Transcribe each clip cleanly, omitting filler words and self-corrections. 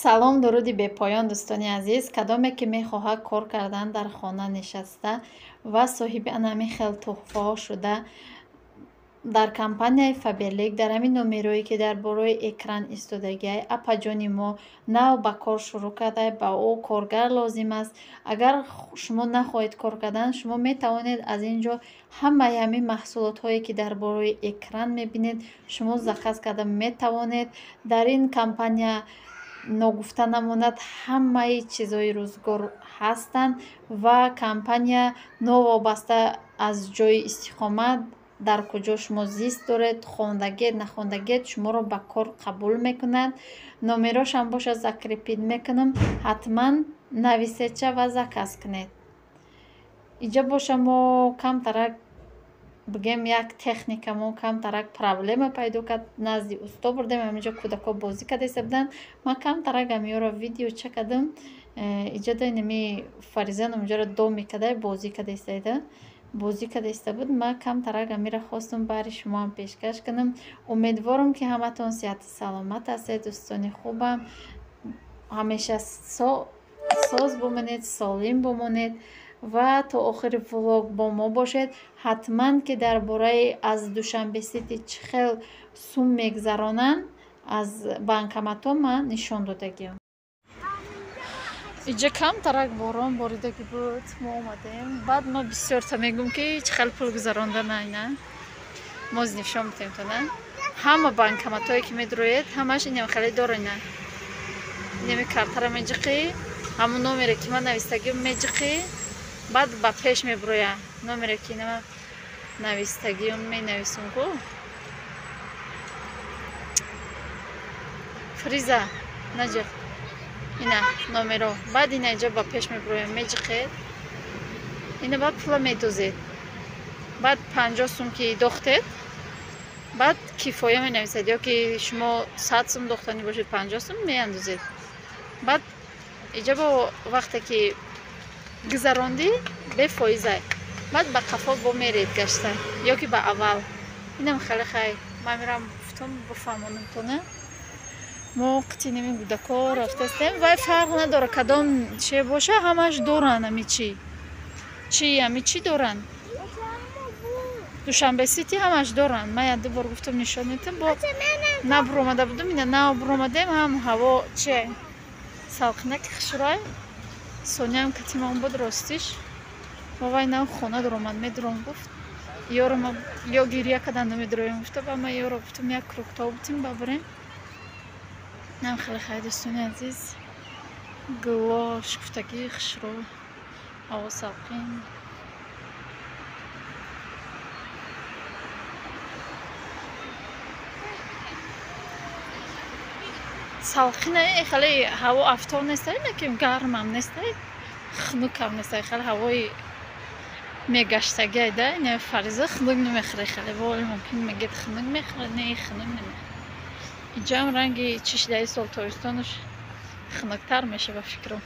салом, дуруди бепоён дӯстони азиз. Кадоме ки мехоҳад кор кардан дар хона нишаста ва соҳиби анами хел туҳфаҳо шуда дар компанияи Faberlic дар ҳамин номерое ки дар бораи экран истодагиай апаҷони мо нав ба кор шурӯъ карда, ба ӯ коргар лозим аст. Агар шумо нахоҳед кор кардан, шумо метавонед аз ин ҷо ҳамаи ҳамин маҳсулотҳое ки дар бораи экран мебинед, шумо заказ карда метавонед. Дар ин компания ногуфта намонад ҳамаи чизҳои рӯзгор ҳастанд ва компания новобаста аз ҷойи истиқомат, дар куҷо шумо зист доред, хондагед нахондагед, шуморо ба кор қабул мекунад. номерошам бошад, закрепид мекунам, ҳатман нависедша ва заказ кунед. Иҷа боша мо камтарак бигем як техникамо камтарак проблема пайдо кард, назди усто бурдем, ҳаминҷо кӯдако бозӣ карда истоданд. Ман камтарак ҳамиёро видео чакадам. Иҷа донеми фаризаном инҷоро дом мекарда бозӣ карда истода. Бозӣ карда иста буд. Ман камтарак ҳамира хостам бари шумоам пешкаш кунам. Умедворам ки ҳаматон сеҳату саломат ҳастед, дӯстони хубам. ҳамеша соз бимонед, солим бимонед ва то охири влог бо мо бошед. ҳатман ки дар бораи аз Душанбе Сити чӣ хел сум мегзаронанд аз банкоматҳо ман нишон додагиам. Иҷа камтарак борон боридагӣ буд, мо омадем. Баъд ма бисёрта мегӯм ки чӣ хел пул гузаронданай, на моз нишон бидем то на ҳама банкоматҳое ки медуроед ҳамаш инем хеле дорена. Инеми картара меҷиқӣ, ҳамун номере ки ман навистагиам меҷиқӣ, баъд ба пеш мебуроя номере ки нама навистагиам менависум ку фриза наҷиқ ина номеро, баъд ина иҷа ба пеш мебуроя меҷиқед, ина баъд пула медозед, баъд 50 сум ки дохтед, баъд кифоя менависед, ё ки шумо 100 сум дохтанӣ бошед 50 сум меандозед. баъд иҷа бо вақте ки гузарондӣ бефоиза, баъд ба қафо бо меред гашта ё ки ба аввал. Инам хеле хай ман мирам гуфтам бифаҳмонам то на мо қити неми гудако рафтастем. Вай фарқ надора кадом че боша, ҳамаш доранд ами чи ами чи доранд. Душанбе Сити ҳамаш доранд. Ман як ду бор гуфтам нишон медиҳам, бо набур омада будам, ина набур омадем, ҳам ҳаво че салқинаки хушрой. Сониям катимам буд ростиш. Ва вай нав хона дуромад медурам гуфт. Ёрама ё гирия кардан намедуроям гуфта, ба ман ёро гуфтам як крукто бутим бабурем. Нам хеле хай дӯстони азиз. Гуло шукуфтагӣ хушрой. ҳаво салқин. салқина хеле ҳаво афтор нестай, лекин гармам нестай, хунукам нестай, хеле ҳавои мегаштагиай да. ина Фариза хунук намехӯре, хеле воли мумкин мегӯяд хунук мехӯре, не хунук намехӯре. иҷаам ранги чишдаи сол тобистонаш хунуктар мешава фикрам.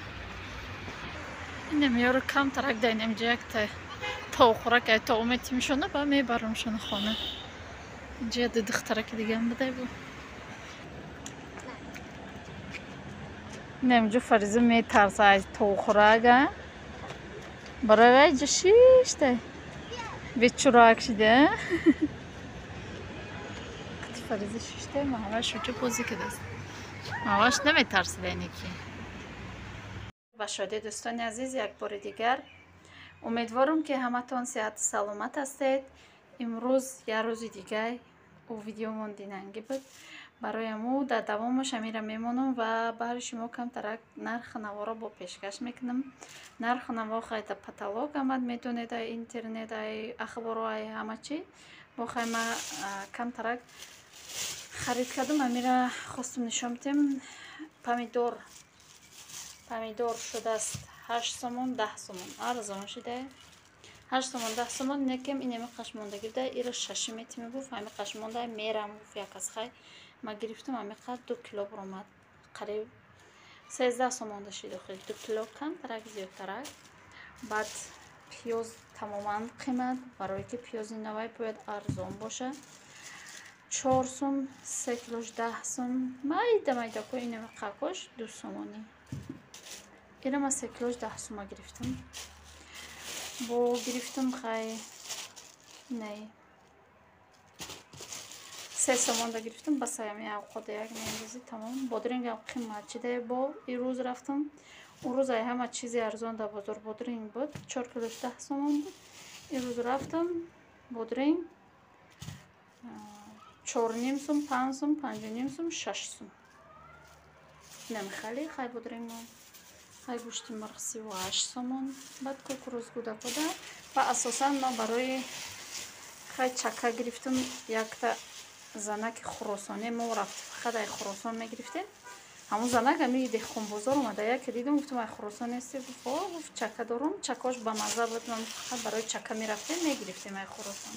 инам ёро камтарак да инам ҷа як тоохӯрак ай тоомети мешона ба мебарамшона хона. иҷа ду духтараки дигам будай бу. инамҷо Фариза метарса аз тоохӯрага. барои вай ҷа шиштай бечурак шида. Фариза шиштай ма ҳаваш шуҷа бозӣ кардааст. ҳаваш наметарсида инеки. ба шодӣ дӯстони азиз, як бори дигар умедворам ки ҳаматон сеҳату саломат ҳастед. имрӯз як рӯзи дигар у видеомон динангӣ буд. барои ҳамӯ дар давомаш ҳамира мемонам ва баҳри шумо камтарак нархи наворо бо пешкаш мекунам. нархи наво қайда паталог амад медонед, ай интернет, ай ахборо, ай ҳама чӣ. бохай ма камтарак харид кардам, ҳамира хостам нишон бидем. помидор шудааст 8 сомон 10 сомон, арзон шуда 8 сомон 10 сомон. некем инами қашмондагӣ буда, иро 6 мети мегуфт, ҳами қашмонда мерам гуфт якас хай. ма гирифтам, ҳамиқадр 2 кило буромад, қариб 13 сомон дошти дохил, 2 кило камтарак зиёдтарак. баъд пиёз тамоман қимат, барое ки пиёзи навай бояд арзон боша. 4 сум, 3 килош 10 сум. Майда майда ко ин қакош 2 сомони. Ира ма 3 килош 10 сума гирифтам. Бо гирифтам хай не 3 сомон да гирифтам. Бас ами авқот як мендизи тамом. Бодринг қимат чида бо ирӯз рафтам. Урӯз ай ҳама чизи арзон да бозор бодринг буд. 4 килош 10 сомон буд. Ирӯз рафтам бодринг 4 сум, 5 сум, 5 сум, 6 сум. Намихали хай бодринг хай гӯшти марғ 38 сомон. Баъд кукуруз гуда буда ва асосан мо барои хай чака гирифтам. Якта занаки хуросоне мо рафт фақат ай хуросон мегирифтем. ҳамун занак ами деҳқонбозор омада яке дидам гуфтам ай хуросон нести гуфт чака дорам. Чакош ба маза буд. Ман фақат барои чака мерафтем мегирифтем ай хуросон.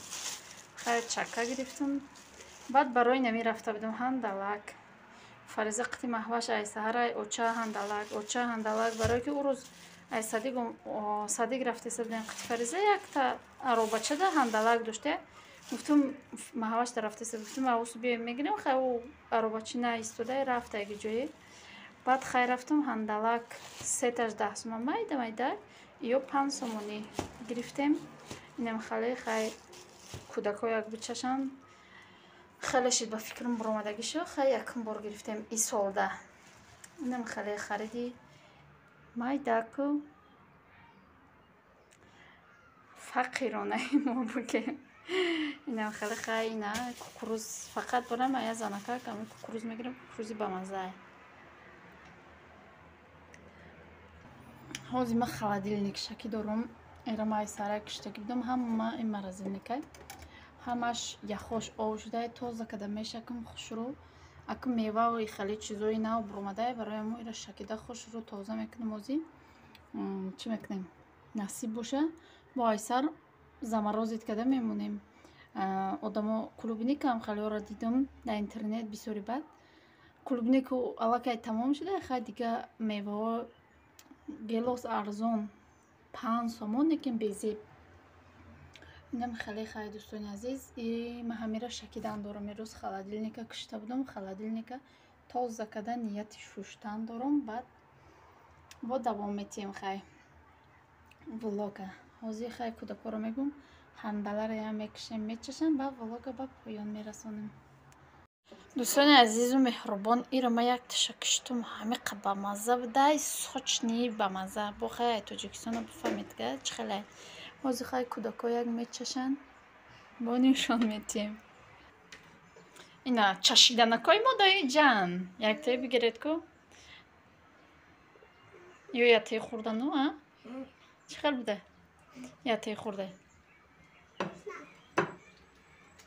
хай чака гирифтам. баъд барои нами рафта будам ҳандалак. фариза қити маҳваш ай саҳар ай оча ҳандалак барои ки урӯз ай садик рафтеса будем қити фариза якта аробача да ҳандалак доште. гуфтам маҳваш да рафтеса гуфтам авусу биёем мегирем. хай ӯ аробачи на истода рафта яги ҷое. баъд хай рафтам ҳандалак 3 10 сума майда ё 5 сомонӣ гирифтем. инам хали хай кӯдако як бичашанд. خیلی شد با فکرم برآمدگی شد. خیلی یکم بار گرفتم این سال ده. اینم خیلی خریدی مایداکو فقیرانه ما بگه. اینم خیلی خیلی نه کوکروز فقط برام یا زنکا کمی کوکروز میگیرم. کوکروزی با مزه. حاضی ما خالدیلنیک شکی دارم. ایرم ای سرای کشته کردم هم ما این مرزیلنیکه. ҳамаш яхош ов шудаи тоза када мешакам хушрӯ акм меваи хеле чизои нав буромадаи барои мо ира шакида хушрӯ тоза мекунем. озӣ чӣ мекунем насиб боша бо айсар замарозит када мемонем. одамо клубникам хелеора дидам дар интернет бисёри бад. клубнику аллакай тамом шуда хай дига меваҳо гелос арзон 5 сомон лекин безеб. اینم خیلی خیلی دوستان عزیز من همیشه شکیدن دارم. امروز خالدیلنیکا کشته بودم. خالدیلنیکا تازه کردن نیت شوشتن دارم. بعد با دوام میتیم خیلی ولوگا حاضی خیلی کودکو رو میگم هندلر هم میکشیم میچشن با ولوگا با پایان میرسونیم. دوستان عزیز و مهربان ایرا ما یک تشکشتم همه با مزه و دای سخچنی با مزه با خیلی توجیکسان رو بفهمید که چه خیلی حاضی خیلی کودکو یک میچشن با نیشان میتیم. اینا چشیدنکای ما دایی جان یک تایی بگیرید که یا یک تایی خوردن نو ها؟ چه خیلی بوده؟ یک تایی خورده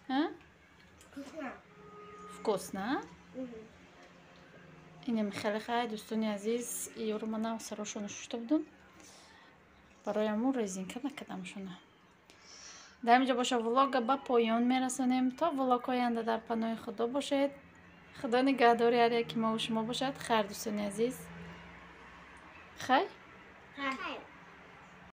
ها؟ вкусно. اینم خیلی خیلی دوستانی عزیز یورو من هم سراشون ششته بودم برای امون ریزینکه نکدمشونه. در اینجا باشه ولوگ با پایان میرسونیم. تا ولوگ آینده در پناه خدا باشید. خدا نگهداری هر یکی ما و شما باشد. خیر دوستانی عزیز. خیر